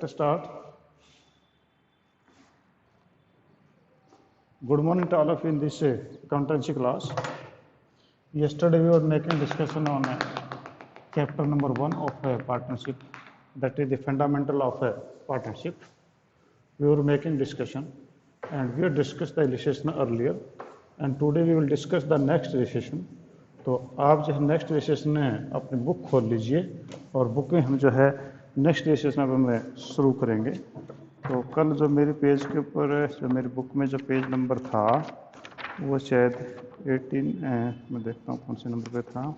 us start. Good morning to all of you in this accountancy class. Yesterday we were making discussion on chapter number 1 of partnership, that is the fundamental of partnership. We were making discussion and we had discussed the illustration earlier, and today we will discuss the next illustration. तो आप जो है next illustration में अपनी book खोल लीजिए और book में हम जो है नेक्स्ट इलिस्ट्रेशन अब हम शुरू करेंगे। तो कल जो मेरे पेज के ऊपर जो मेरी बुक में जो पेज नंबर था वो शायद 18 मैं देखता हूँ कौन से नंबर पे था,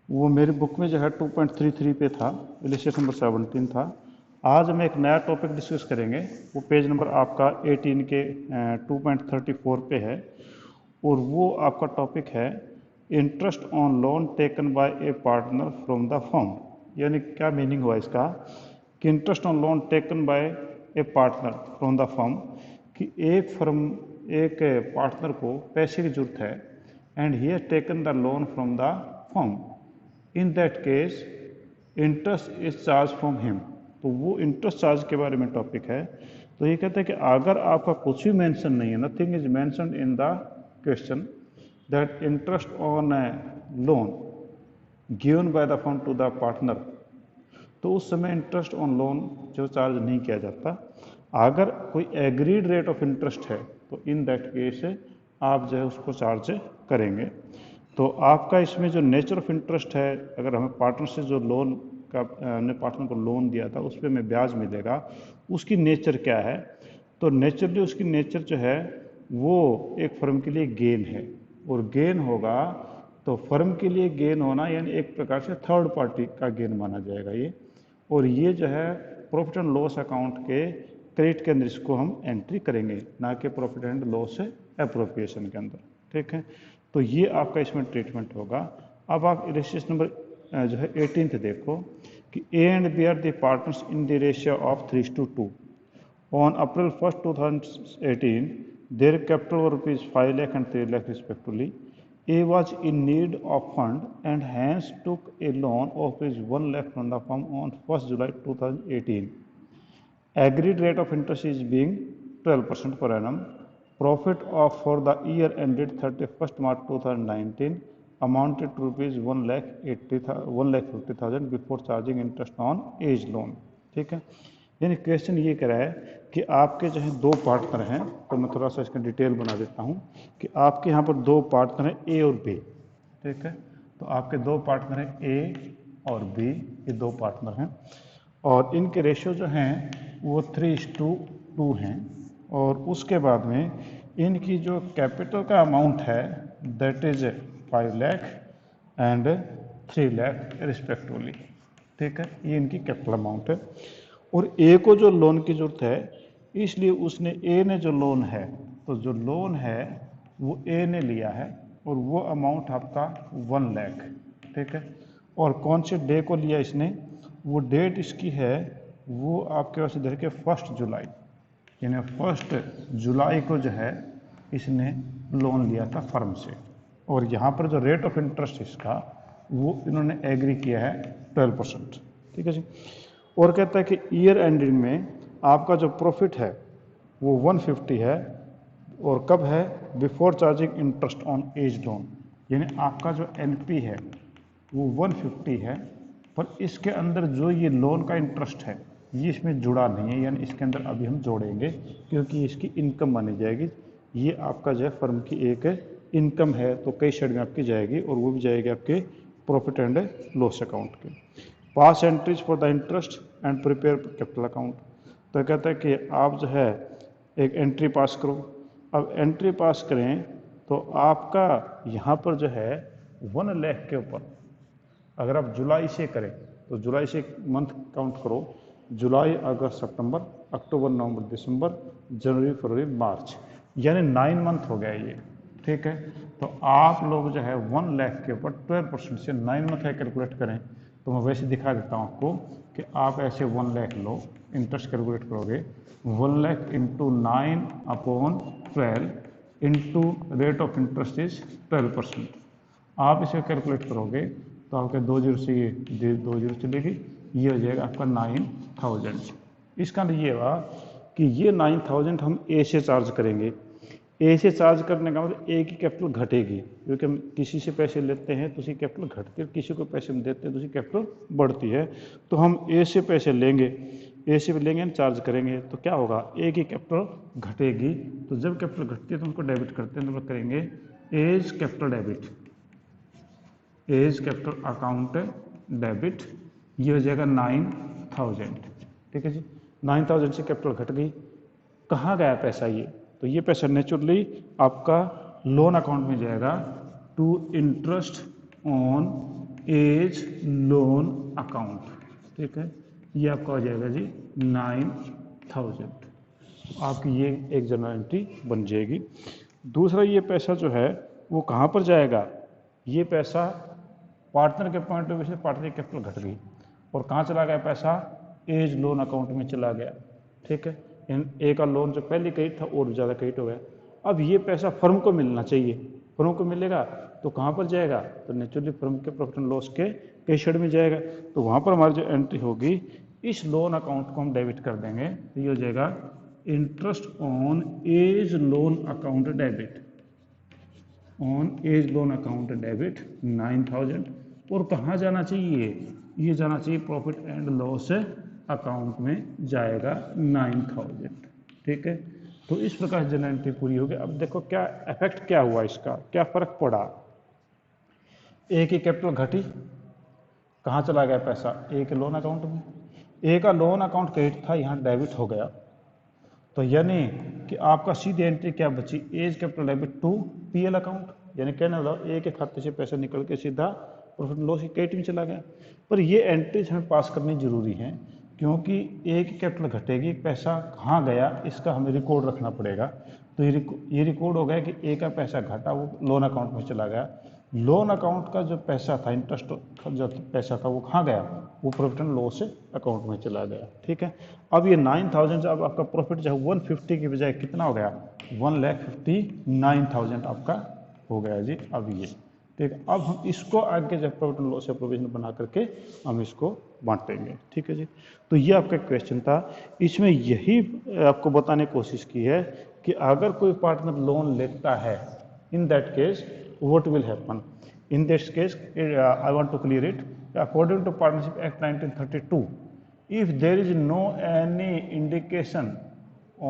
वो मेरी बुक में जो है 2.33 पे था, इलिस्ट्रेशन नंबर 17 था। आज हम एक नया टॉपिक डिस्कस करेंगे, वो पेज नंबर आपका 18 के 2.34 पे है और वो आपका टॉपिक है interest on loan taken by A partner from the firm. यानी क्या मीनिंग हुआ इसका कि interest on loan taken by A partner from the firm, कि एक पार्टनर को पैसे की जरूरत है and he has taken the loan from the firm. In that case interest is charge from him. तो वो इंटरेस्ट चार्ज के बारे में टॉपिक है। तो ये कहते हैं कि अगर आपका कुछ भी मेंशन नहीं है, nothing is mentioned in the question that interest on a loan given by the firm to the partner, तो उस समय इंटरेस्ट ऑन लोन जो चार्ज नहीं किया जाता। अगर कोई एग्रीड रेट ऑफ इंटरेस्ट है तो इन दैट केस आप जो है उसको चार्ज करेंगे। तो आपका इसमें जो नेचर ऑफ इंटरेस्ट है, अगर हमें पार्टनर से जो लोन का हमने पार्टनर को लोन दिया था उस पर हमें ब्याज मिलेगा, उसकी नेचर क्या है। तो नेचरली उसकी नेचर जो है वो एक फर्म के लिए गेन है, और गेन होगा तो फर्म के लिए गेन होना यानी एक प्रकार से थर्ड पार्टी का गेन माना जाएगा ये। और ये जो है प्रॉफिट एंड लॉस अकाउंट के क्रेडिट के अंदर इसको हम एंट्री करेंगे, ना कि प्रॉफिट एंड लॉस एप्रोप्रिएशन के अंदर। ठीक है, तो ये आपका इसमें ट्रीटमेंट होगा। अब आप इलिस्ट्रेशन नंबर जो है 18 देखो कि A and B are the partners in the ratio of 3:2। On April 1, 2018 their capital were rupees 5 lakh and 3 lakh respectively. A was in need of fund and hence took a loan of rupees 1 lakh from the firm on 1st July 2018. Agreed rate of interest is being 12% per annum. Profit of for the year ended 31st March 2019 amounted to rupees 1,50,000 before charging interest on age loan. ठीक है, यानी question ये कह रहा है कि आपके जो है दो पार्टनर हैं। तो मैं थोड़ा सा इसका डिटेल बना देता हूँ कि आपके यहाँ पर दो पार्टनर हैं ए और बी। ठीक है, तो आपके दो पार्टनर हैं ए और बी, ये दो पार्टनर हैं और इनके रेशियो जो हैं वो 3:2 हैं। और उसके बाद में इनकी जो कैपिटल का अमाउंट है that is 5 lakh and 3 lakh respectively. ठीक है, ये इनकी कैपिटल अमाउंट है। और ए को जो लोन की जरूरत है इसलिए उसने ए ने जो लोन है, तो जो लोन है वो ए ने लिया है और वो अमाउंट आपका 1 लाख। ठीक है, और कौन से डे को लिया इसने, वो डेट इसकी है वो आपके पास इधर के 1 जुलाई, यानी 1 जुलाई को जो है इसने लोन लिया था फर्म से। और यहाँ पर जो रेट ऑफ इंटरेस्ट इसका वो इन्होंने एग्री किया है 12%। ठीक है जी। और कहता है कि ईयर एंडिंग में आपका जो प्रॉफिट है वो 150 है, और कब है, before charging interest on A's loan. यानी आपका जो एनपी है वो 150 है, पर इसके अंदर जो ये लोन का इंटरेस्ट है ये इसमें जुड़ा नहीं है, यानी इसके अंदर अभी हम जोड़ेंगे क्योंकि इसकी इनकम मानी जाएगी। ये आपका जो है फर्म की एक इनकम है, तो कई शेड में आपकी जाएगी और वो भी जाएगी आपके प्रॉफिट एंड लॉस अकाउंट के। Pass entries for the interest and prepare capital account. तो कहता है कि आप जो है एक एंट्री पास करो। अब एंट्री पास करें तो आपका यहाँ पर जो है 1 लाख के ऊपर अगर आप जुलाई से करें तो जुलाई से मंथ काउंट करो, जुलाई, अगस्त, सितंबर, अक्टूबर, नवंबर, दिसंबर, जनवरी, फरवरी, मार्च, यानी 9 मंथ हो गया ये। ठीक है, तो आप लोग जो है 1 लाख के ऊपर 12% से 9 मंथ है कैलकुलेट करें। तो मैं वैसे दिखा देता हूँ आपको कि आप ऐसे 1 लाख लो, इंटरेस्ट कैलकुलेट करोगे 1 lakh into 9/12 into rate of interest is 12%। आप इसे कैलकुलेट करोगे तो आपके 2 जीरो से ये 2 जीरो चलेगी, ये हो जाएगा आपका 9000। इसका मतलब ये हुआ कि ये 9000 हम ए से चार्ज करेंगे। ए से चार्ज करने का मतलब ए की कैपिटल घटेगी, क्योंकि हम किसी से पैसे लेते हैं तो उसकी कैपिटल घटती है, किसी को पैसे हम देते हैं तो उसकी कैपिटल बढ़ती है। तो हम ए से पैसे लेंगे, ए से लेंगे चार्ज करेंगे तो क्या होगा, ए की कैपिटल घटेगी। तो जब कैपिटल घटती है तो उनको डेबिट करते हैं, तो करेंगे A's capital debit, A's capital account debit. ये हो जाएगा 9000। ठीक है जी, 9000 से कैपिटल घट गई, कहाँ गया पैसा ये, तो ये पैसा नेचुरली आपका लोन अकाउंट में जाएगा to interest on A's loan account. ठीक है, ये आपका हो जाएगा जी 9000। आपकी ये एक जनरल एंट्री बन जाएगी। दूसरा ये पैसा जो है वो कहाँ पर जाएगा, ये पैसा पार्टनर के पॉइंट ऑफ व्यू से पार्टनर की कैपिटल घट गई और कहाँ चला गया पैसा, एज लोन अकाउंट में चला गया। ठीक है, ए का लोन जो पहले क्रेडिट था और ज़्यादा क्रेडिट हो गया। अब ये पैसा फर्म को मिलना चाहिए, फर्म को मिलेगा तो कहाँ पर जाएगा, तो नेचुरली फर्म के प्रॉफिट एंड लॉस के कैश में जाएगा। तो वहाँ पर हमारी जो एंट्री होगी, इस लोन अकाउंट को हम डेबिट कर देंगे, तो ये हो जाएगा interest on A's loan account debit, on A's loan account debit 9000। और कहाँ जाना चाहिए, ये जाना चाहिए प्रॉफिट एंड लॉस अकाउंट में जाएगा 9000। ठीक है, तो इस प्रकार जनरल एंट्री पूरी हो गई। अब देखो क्या इफेक्ट क्या हुआ, इसका क्या फर्क पड़ा। ए की कैपिटल घटी, कहाँ चला गया पैसा, ए के लोन अकाउंट में। ए का लोन अकाउंट क्रेडिट था, यहाँ डेबिट हो गया, तो यानी कि आपका सीधी एंट्री क्या बची, A's capital debit to PL account, यानी कहने वाला ए के खाते से पैसा निकल के सीधा प्रॉफिट लॉस की क्रेडिट में चला गया। पर ये एंट्रीज हमें पास करनी जरूरी है, क्योंकि ए की कैपिटल घटेगी, पैसा कहाँ गया इसका हमें रिकॉर्ड रखना पड़ेगा। तो ये रिकॉर्ड हो गया कि ए का पैसा घटा, वो लोन अकाउंट में चला गया। लोन अकाउंट का जो पैसा था, इंटरेस्ट जो पैसा था, वो कहाँ गया, वो प्रॉफिट एंड लॉस अकाउंट में चला गया। ठीक है, अब ये 9000 से अब आपका प्रॉफिट जो है 150 की बजाय कितना हो गया, 1,59,000 आपका हो गया जी। अब ये ठीक, अब हम इसको आगे जब प्रॉफिट एंड लॉस प्रोविजन बना करके हम इसको बांटेंगे। ठीक है जी, तो ये आपका क्वेश्चन था। इसमें यही आपको बताने की कोशिश की है कि अगर कोई पार्टनर लोन लेता है, इन that case what will happen. In this case, I want to clear it. According to Partnership Act 1932, if there is no any indication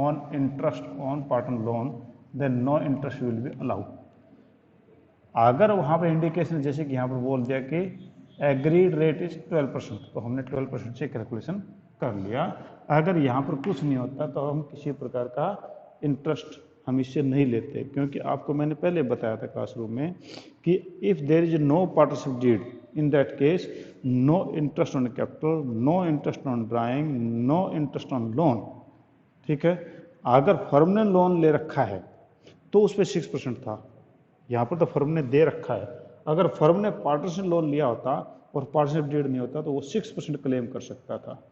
on interest on partner loan, then no interest will be allowed. अगर वहाँ पर indication, जैसे कि यहाँ पर बोल दिया कि एग्रीड रेट इज 12%, तो हमने 12% से कैलकुलेशन कर लिया। अगर यहाँ पर कुछ नहीं होता तो हम किसी प्रकार का इंटरेस्ट हम इससे नहीं लेते, क्योंकि आपको मैंने पहले बताया था क्लासरूम में कि if there is no partnership deed, in that case no interest on capital, no interest on drawing, no interest on loan. ठीक है, अगर फर्म ने लोन ले रखा है तो उस पर 6% था, यहाँ पर तो फर्म ने दे रखा है। अगर फर्म ने पार्टनरशिप लोन लिया होता और पार्टनरशिप डीड नहीं होता तो वो 6% क्लेम कर सकता था।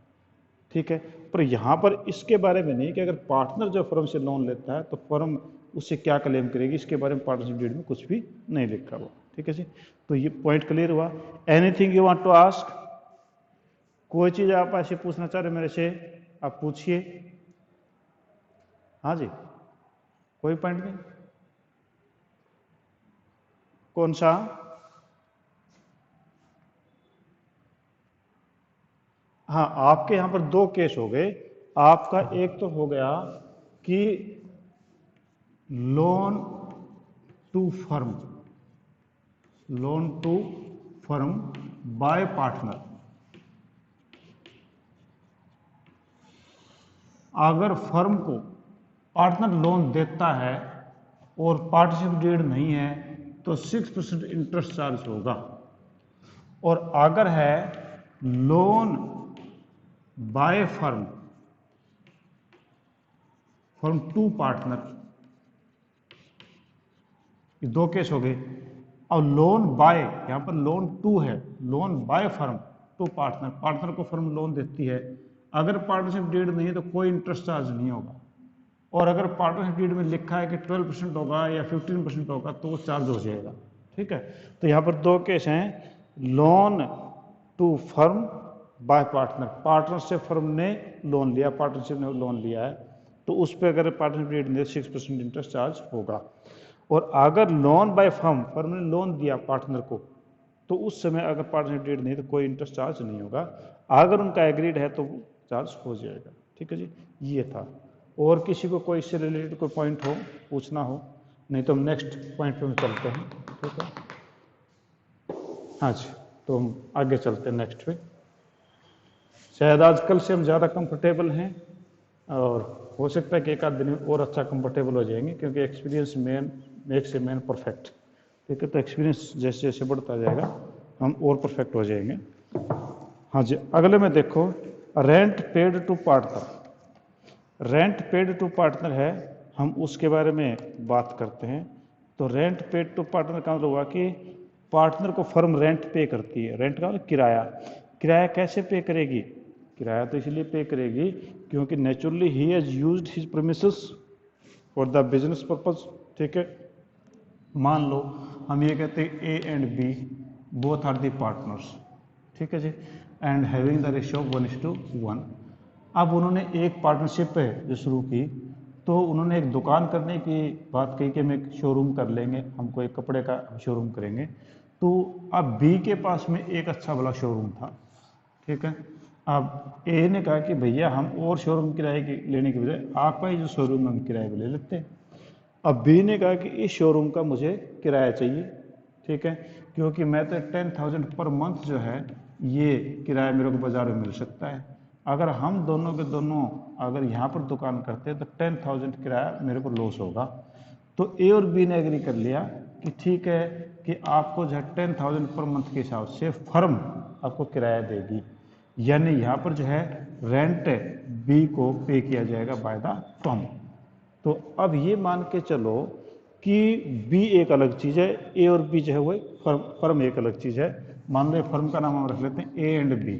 ठीक है, पर यहाँ पर इसके बारे में नहीं कि अगर पार्टनर जो फर्म से लोन लेता है तो फर्म उससे क्या क्लेम करेगी, इसके बारे में पार्टनरशिप डीड में कुछ भी नहीं लिखा हुआ। ठीक है जी, तो ये पॉइंट क्लियर हुआ। Anything you want to ask, कोई चीज़ आप ऐसे पूछना चाह रहे मेरे से, आप पूछिए। हाँ जी, कोई पॉइंट नहीं, कौन सा? हाँ, आपके यहाँ पर दो केस हो गए। आपका एक तो हो गया कि loan to firm, loan to firm by partner. अगर फर्म को पार्टनर लोन देता है और पार्टनरशिप डीड नहीं है तो 6% इंटरेस्ट चार्ज होगा। और अगर है loan by firm, firm to partner, ये दो केस हो गए। और लोन बाय, यहां पर लोन टू है, loan by firm to partner, partner को फर्म लोन देती है। अगर पार्टनरशिप डीड नहीं है तो कोई इंटरेस्ट चार्ज नहीं होगा, और अगर पार्टनरशिप डीड में लिखा है कि 12% होगा या 15% होगा तो वो चार्ज हो जाएगा। ठीक है, तो यहाँ पर दो केस हैं, loan to firm by partner, partner से फर्म ने लोन लिया, पार्टनरशिप ने लोन लिया है, तो उस पर अगर पार्टनरशिप रेट दे 6% इंटरेस्ट चार्ज होगा। और अगर लोन बाय फर्म, फर्म ने लोन दिया पार्टनर को, तो उस समय अगर पार्टनरशिप रेट नहीं तो कोई इंटरेस्ट चार्ज नहीं होगा। अगर उनका एग्रीड है तो चार्ज हो जाएगा। ठीक है जी, ये था। और किसी को कोई इससे रिलेटेड कोई पॉइंट हो, पूछना हो, नहीं तो हम नेक्स्ट पॉइंट पे चलते हैं। ठीक है, हाँ जी, तो हम आगे चलते हैं नेक्स्ट पे। शायद आजकल से हम ज़्यादा कंफर्टेबल हैं और हो सकता है कि एक आध दिन में और अच्छा कंफर्टेबल हो जाएंगे, क्योंकि experience man makes a man perfect. ठीक है, तो एक्सपीरियंस जैसे जैसे बढ़ता जाएगा हम और परफेक्ट हो जाएंगे। हाँ जी, अगले में देखो, rent paid to partner. Rent paid to partner है, हम उसके बारे में बात करते हैं। तो रेंट पेड टू पार्टनर का मतलब हुआ कि पार्टनर को फर्म रेंट पे करती है। रेंट का मतलब किराया। किराया कैसे पे करेगी? किराया तो इसलिए पे करेगी क्योंकि नेचुरली ही has used his premises for the business purpose. ठीक है, मान लो हम ये कहते हैं A and B both are the partners. ठीक है जी, एंड हैविंग द रेशियो 1:1। अब उन्होंने एक पार्टनरशिप है जो शुरू की, तो उन्होंने एक दुकान करने की बात कही कि हम एक शोरूम कर लेंगे, हमको एक कपड़े का शोरूम करेंगे। तो अब बी के पास में एक अच्छा वाला शोरूम था। ठीक है, अब ए ने कहा कि भैया हम और शोरूम किराए की लेने की बजाय आपका ही जो शोरूम हम किराए पे ले लेते हैं। अब बी ने कहा कि इस शोरूम का मुझे किराया चाहिए। ठीक है, क्योंकि मैं तो 10,000 पर मंथ जो है ये किराया मेरे को बाजार में मिल सकता है। अगर हम दोनों के दोनों अगर यहाँ पर दुकान करते हैं तो 10,000 किराया मेरे को लॉस होगा। तो ए और बी ने एग्री कर लिया कि ठीक है कि आपको जो है 10,000 पर मंथ के हिसाब से फर्म आपको किराया देगी, यानी यहाँ पर जो है रेंट बी को पे किया जाएगा बाय द टर्म। तो अब ये मान के चलो कि बी एक अलग चीज़ है, ए और बी जो है वो फर्म एक अलग चीज़ है। मान लो फर्म का नाम हम रख लेते हैं A and B.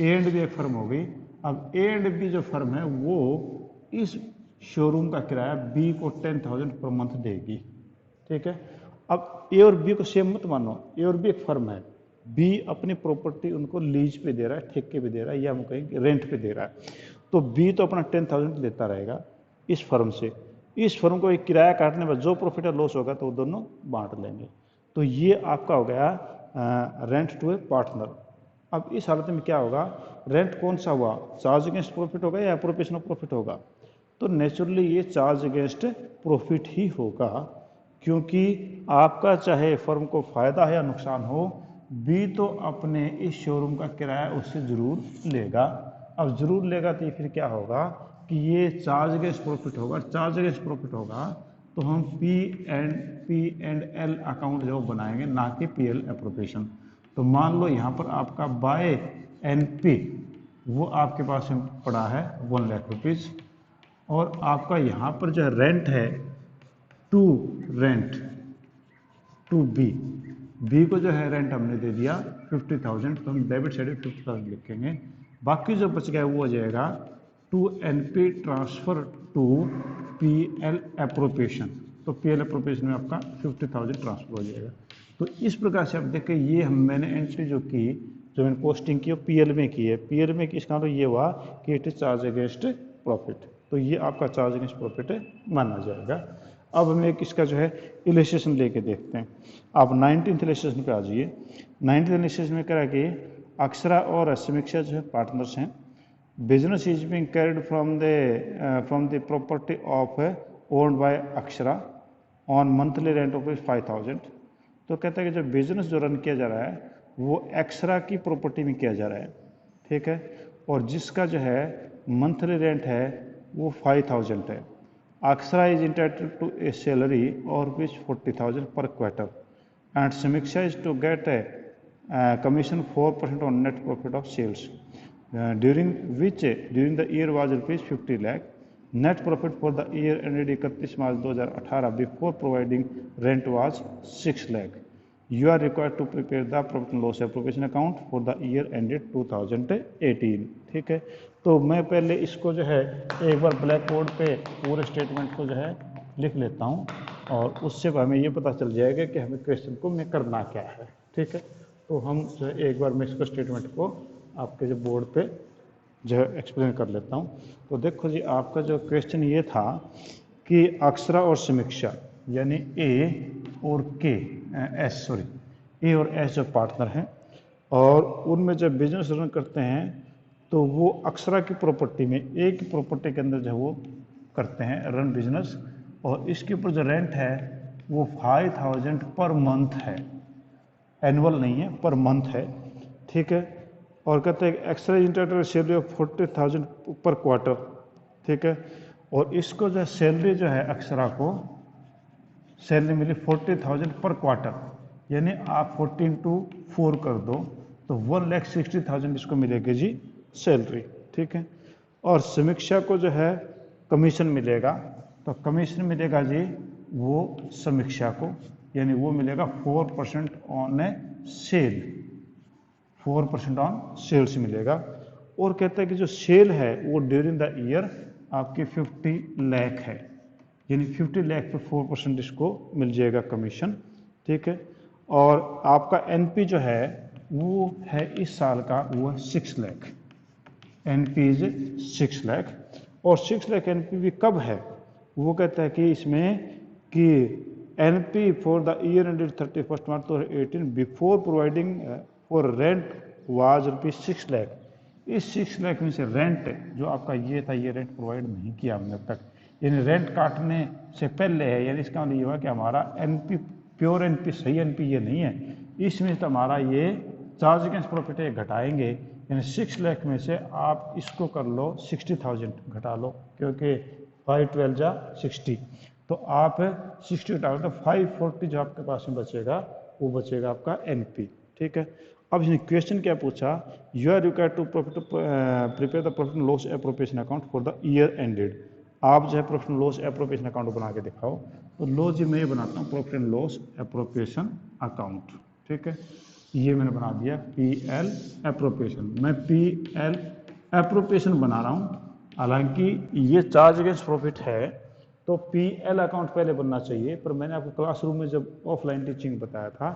A and B एक फर्म हो गई। अब ए एंड बी जो फर्म है वो इस शोरूम का किराया बी को 10,000 पर मंथ देगी। ठीक है, अब ए और बी को सेम मत मानो, ए और बी एक फर्म है, बी अपनी प्रॉपर्टी उनको लीज पे दे रहा है, ठेके पे दे रहा है, या हम कहेंगे रेंट पे दे रहा है। तो बी तो अपना 10,000 देता रहेगा इस फर्म से। इस फर्म को एक किराया काटने में जो प्रॉफिट और लॉस होगा तो वो दोनों बांट लेंगे। तो ये आपका हो गया रेंट टू ए पार्टनर। अब इस हालत में क्या होगा, रेंट कौन सा हुआ, चार्ज अगेंस्ट प्रॉफिट होगा या एप्रोप्रिएशन ऑफ प्रॉफिट होगा? तो नेचुरली ये चार्ज अगेंस्ट प्रॉफिट ही होगा, क्योंकि आपका चाहे फर्म को फायदा है या नुकसान हो, बी तो अपने इस शोरूम का किराया उससे जरूर लेगा। अब जरूर लेगा तो फिर क्या होगा कि ये चार्ज अगेंस्ट प्रॉफिट होगा। चार्ज अगेंस्ट प्रॉफिट होगा तो हम P&L अकाउंट जो बनाएंगे, ना कि PL एप्रोप्रिएशन। तो मान लो यहाँ पर आपका बाय NP वो आपके पास में पड़ा है 1 लाख रुपीज़, और आपका यहाँ पर जो रेंट है टू रेंट टू बी को जो है रेंट हमने दे दिया 50,000, तो हम डेबिट साइड में 50,000 लिखेंगे। बाकी जो बच गया वो हो जाएगा to NP transfer to PL appropriation. तो PL एप्रोप्रिएशन में आपका 50,000 ट्रांसफर हो जाएगा। तो इस प्रकार से आप देखें, ये मैंने एंट्री जो की, जो मैंने पोस्टिंग की वो PL में की है। PL में इसका तो ये हुआ कि it is charge against profit, तो ये आपका चार्ज अगेंस्ट प्रॉफिट माना जाएगा। अब हम एक इसका जो है इलस्ट्रेशन लेके देखते हैं। आप 19th इलस्ट्रेशन पे आ जाइए। 19th इलस्ट्रेशन में करा कि अक्षरा और समीक्षा जो है पार्टनर्स हैं। Business is being carried from the property of owned by Akshara on monthly rent of 5,000। तो कहता है कि जो बिजनेस जो रन किया जा रहा है वो अक्षरा की प्रॉपर्टी में किया जा रहा है। ठीक है, और जिसका जो है मंथली रेंट है वो 5,000 है। Akshara is entitled to a salary or which 40,000 per quarter, and Samiksha is to get a commission 4% on net profit of sales, during the year was rupees 50 lakh. Net profit for the year ended 31 March 2018 before providing rent was 6 lakh. You are required to prepare the profit and loss appropriation account for the year ended 2018. ठीक है, तो मैं पहले इसको जो है एक बार black board पे पूरे स्टेटमेंट को जो है लिख लेता हूँ, और उससे हमें ये पता चल जाएगा कि हमें क्वेश्चन को में करना क्या है। ठीक है, तो हम जो है एक बार मैं इसको स्टेटमेंट को आपके जो बोर्ड पे जो है एक्सप्लेन कर लेता हूँ। तो देखो जी, आपका जो क्वेश्चन ये था कि अक्षरा और समीक्षा यानी ए और के एस सॉरी ए और एस जो पार्टनर हैं और उनमें जब बिजनेस रन करते हैं तो वो अक्षरा की प्रॉपर्टी में, ए की प्रॉपर्टी के अंदर जो वो करते हैं रन बिजनेस, और इसके ऊपर जो रेंट है वो 5000 पर मंथ है, एनुअल नहीं है, पर मंथ है, ठीक है। और कहते हैं एक्स्ट्रा इंटरनल सैलरी ऑफ 40,000 पर क्वार्टर, ठीक है। और इसको जो सैलरी जो है अक्षरा को सैलरी मिली 40,000 पर क्वार्टर, यानी आप 14/4 कर दो तो 1,60,000 इसको मिलेगी जी सैलरी, ठीक है। और समीक्षा को जो है कमीशन मिलेगा, तो कमीशन मिलेगा जी वो समीक्षा को, यानी वो मिलेगा 4% on a sale, 4% on sales मिलेगा। और कहते हैं कि जो सेल है वो ड्यूरिंग द ईयर आपकी 50 लाख है, यानी 50 लाख पे 4% इसको मिल जाएगा कमीशन, ठीक है। और आपका एनपी जो है वो है इस साल का वो है 6 लाख, एनपी इज 6 लाख। और 6 लाख एनपी भी कब है, वो कहता है कि इसमें कि NP for the year ended 31 March 2018 before providing for rent was ₹6 lakh. इस 6 लाख में से रेंट जो आपका ये था, ये रेंट प्रोवाइड नहीं किया हमने अब तक, यानी रेंट काटने से पहले है, यानी इसका मतलब ये हुआ कि हमारा एनपी प्योर एनपी सही एनपी ये नहीं है, इसमें तो हमारा ये चार्ज अगेंस्ट प्रॉफिट है घटाएंगे, यानी 6 लाख में से आप इसको कर लो 60,000 घटा लो, क्योंकि 512 जा 60, तो आप 60 घटाओ तो 540 जो आपके पास में बचेगा वो बचेगा आपका एनपी, ठीक है। अब इसने क्वेश्चन क्या पूछा, you are required to prepare the profit and loss appropriation account for the year ended. आप जो है profit and loss appropriation account बना के दिखाओ। तो लो जी मैं ये बनाता हूँ profit and loss appropriation account, ठीक है। ये मैंने बना दिया पीएल एप्रोप्रिएशन, मैं पीएल एप्रोप्रिएशन बना रहा हूँ, हालांकि ये चार्ज अगेंस्ट प्रॉफिट है तो पीएल अकाउंट पहले बनना चाहिए, पर मैंने आपको क्लासरूम में जब ऑफलाइन टीचिंग बताया था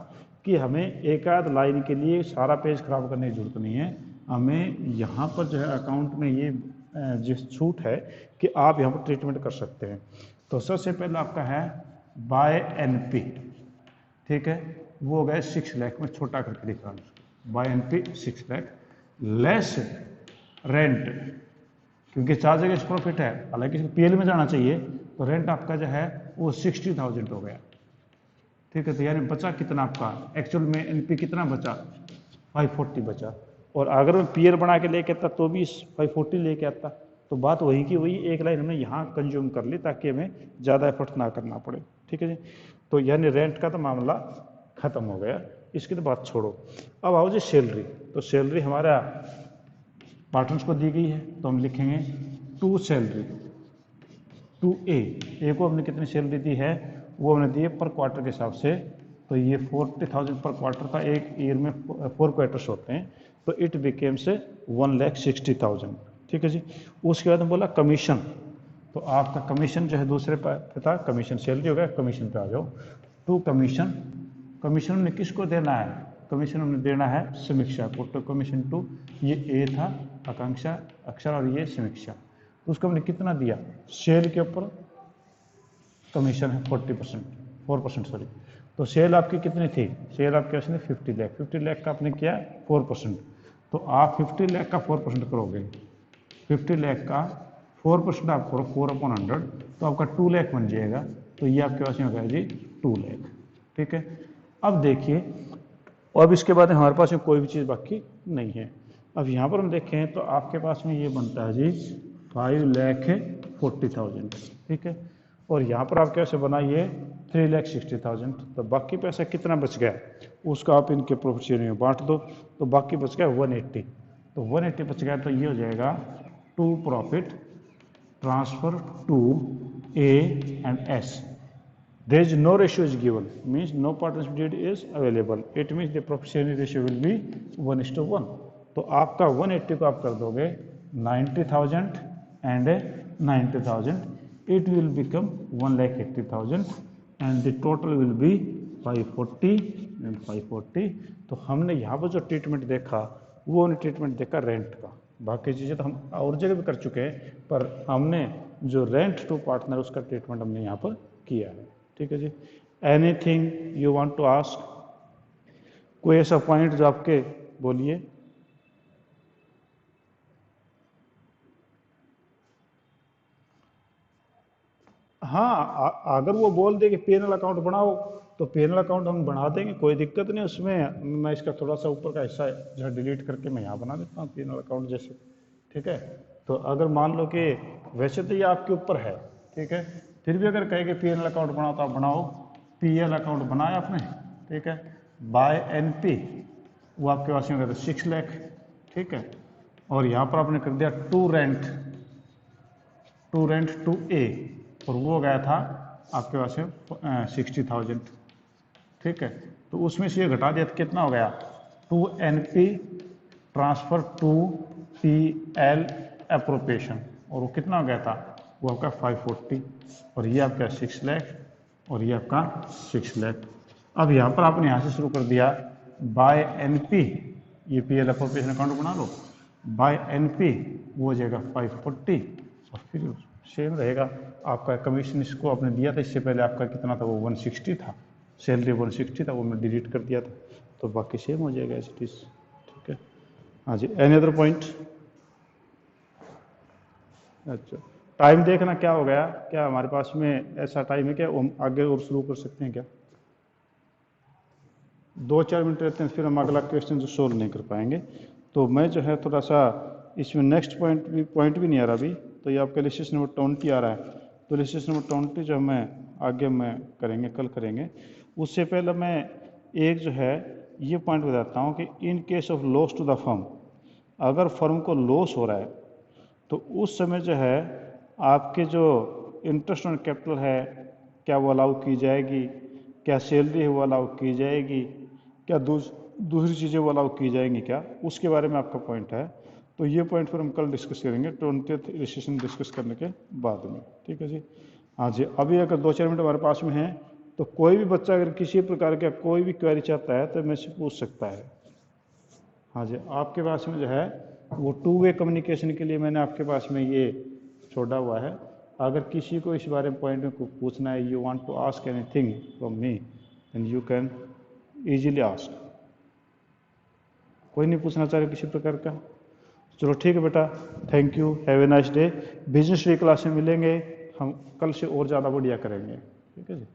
कि हमें एक आध लाइन के लिए सारा पेज खराब करने की जरूरत नहीं है, हमें यहाँ पर जो है अकाउंट में ये जिस छूट है कि आप यहाँ पर ट्रीटमेंट कर सकते हैं। तो सबसे पहले आपका है बाय एनपी, ठीक है, वो हो गया 6 लाख में छोटा करके दिखा by NP 6 lakh less rent, क्योंकि चार्ज अगेंस्ट प्रॉफिट है, हालांकि इसको पीएल में जाना चाहिए, तो रेंट आपका जो है वो 60,000 हो गया, ठीक है। तो यानी बचा कितना आपका, एक्चुअल में एनपी कितना बचा 540 बचा, और अगर मैं पीएल बना के लेके आता तो भी 540 लेके आता, तो बात वही की वही एक लाइन हमने यहाँ कंज्यूम कर ली ताकि हमें ज़्यादा एफर्ट ना करना पड़े, ठीक है जी। तो यानी रेंट का तो मामला खत्म हो गया, इसकी तो बात छोड़ो। अब आओ जी सैलरी, तो सैलरी हमारा पार्टनर्स को दी गई है, तो हम लिखेंगे टू सैलरी टू ए को हमने कितनी सैलरी दी है, वो हमने दी है पर क्वार्टर के हिसाब से, तो ये 40,000 पर क्वार्टर था, एक ईयर में 4 क्वार्टर्स होते हैं, तो इट बिकेम से 1,60,000, ठीक है जी। उसके बाद हम बोला कमीशन, तो आपका कमीशन जो है दूसरे पे था, कमीशन सैलरी हो गया, कमीशन पे आ जाओ। टू कमीशन, कमीशन हमने किसको देना है, कमीशन हमने देना है समीक्षा को, तो कमीशन टू ये ए था, आकांक्षा अक्षर और ये समीक्षा, तो उसको हमने कितना दिया, सेल के ऊपर कमीशन है 4% सॉरी, तो सेल आपकी कितनी थी, सेल आपके पास में 50 लाख, 50 लाख का आपने किया 4%, तो आप 50 लाख का 4% करोगे, 50 लाख का 4% आप करो 4/100, तो आपका 2 लाख बन जाएगा, तो ये आपके पास में हो गया जी 2 लाख, ठीक है। अब देखिए, और अब इसके बाद हमारे पास में कोई भी चीज़ बाकी नहीं है। अब यहाँ पर हम देखें तो आपके पास में ये बनता है जी 5,40,000, ठीक है, और यहाँ पर आप कैसे बनाइए 3,60,000, तो बाकी पैसा कितना बच गया उसका आप इनके प्रॉफिट शेयरिंग में बांट दो, तो बाकी बच गया 180, तो 180 बच गया, तो ये हो जाएगा to profit transfer to A and S. There is no ratio is given, means no partnership deed is available. It means the profit sharing ratio will be 1:1. तो आपका 180 को आप कर दोगे 90,000 and 90,000. It will become 1,80,000 and the total will be 540 and 540. तो हमने यहाँ पर जो ट्रीटमेंट देखा वो उन्हें ट्रीटमेंट देगा रेंट का। बाकी चीज़ें तो हम और जगह भी कर चुके हैं, पर हमने जो रेंट टू पार्टनर उसका ट्रीटमेंट हमने यहाँ पर किया है। ठीक है जी। Anything you want to ask, कोई ऐसा पॉइंट जो आपके, बोलिए। हाँ, अगर वो बोल दे कि पीएनएल अकाउंट बनाओ तो पीएनएल अकाउंट हम बना देंगे, कोई दिक्कत नहीं उसमें। मैं इसका थोड़ा सा ऊपर का हिस्सा जो है डिलीट करके मैं यहाँ बना देता हूँ पीएनएल अकाउंट जैसे। ठीक है, तो अगर मान लो कि वैसे तो ये आपके ऊपर है, ठीक है, फिर भी अगर कहे कि पीएनएल अकाउंट बनाओ तो आप बनाओ। पीएल अकाउंट बनाया आपने, ठीक है, बाय एनपी, वो आपके पास में 6 लाख। ठीक है, और यहाँ पर आपने कर दिया टू रेंट टू ए, और वो गया था आपके पास में 60,000। ठीक है, तो उसमें से ये घटा दिया तो कितना हो गया, to NP transfer to P L appropriation, और वो कितना हो गया था, वो आपका 540, और ये आपका 6 लाख, और ये आपका 6 लाख। अब यहाँ पर आपने यहाँ से शुरू कर दिया बाय एनपी, ये पी एल अप्रोप्रिएशन अकाउंट बना लो, बाय एनपी वो हो जाएगा 540, और फिर सेम रहेगा आपका कमीशन। इसको आपने दिया था इससे पहले, आपका कितना था, वो 160 था, सैलरी 160 था, वो मैं डिलीट कर दिया था, तो बाकी सेम हो जाएगा एज इट इज। ठीक है, हाँ जी, एनी अदर पॉइंट? अच्छा, टाइम देखना क्या हो गया, क्या हमारे पास में ऐसा टाइम है क्या हम आगे और शुरू कर सकते हैं क्या? 2-4 मिनट रहते हैं, फिर हम अगला क्वेश्चन जो सोल्व नहीं कर पाएंगे। तो मैं जो है थोड़ा सा इसमें नेक्स्ट पॉइंट भी नहीं आ रहा अभी, तो ये आपका लिस्ट नंबर 20 आ रहा है, तो लिस्ट नंबर 20 जो हमें आगे में करेंगे, कल करेंगे। उससे पहले मैं एक जो है ये पॉइंट बताता हूँ कि in case of loss to the firm, अगर फर्म को लॉस हो रहा है तो उस समय जो है आपके जो इंटरेस्ट ऑन कैपिटल है, क्या वो अलाउ की जाएगी, क्या सैलरी है वो अलाउ की जाएगी, क्या दूसरी चीज़ें वो अलाउ की जाएंगी क्या, उसके बारे में आपका पॉइंट है। तो ये पॉइंट फिर हम कल डिस्कस करेंगे 20th सेशन डिस्कस करने के बाद में। ठीक है जी, हाँ जी। अभी अगर 2-4 मिनट हमारे पास में है तो कोई भी बच्चा अगर किसी प्रकार का कोई भी क्वेरी चाहता है तो मेरे से पूछ सकता है। हाँ जी, आपके पास में जो है वो 2 वे कम्युनिकेशन के लिए मैंने आपके पास में ये छोड़ा हुआ है। अगर किसी को इस बारे में पॉइंट में कुछ पूछना है, you want to ask anything from me, then you can easily ask. कोई नहीं पूछना चाह रहे किसी प्रकार का? चलो ठीक है बेटा, thank you, have a nice day. Business we class में मिलेंगे हम, कल से और ज़्यादा बढ़िया करेंगे। ठीक है जी।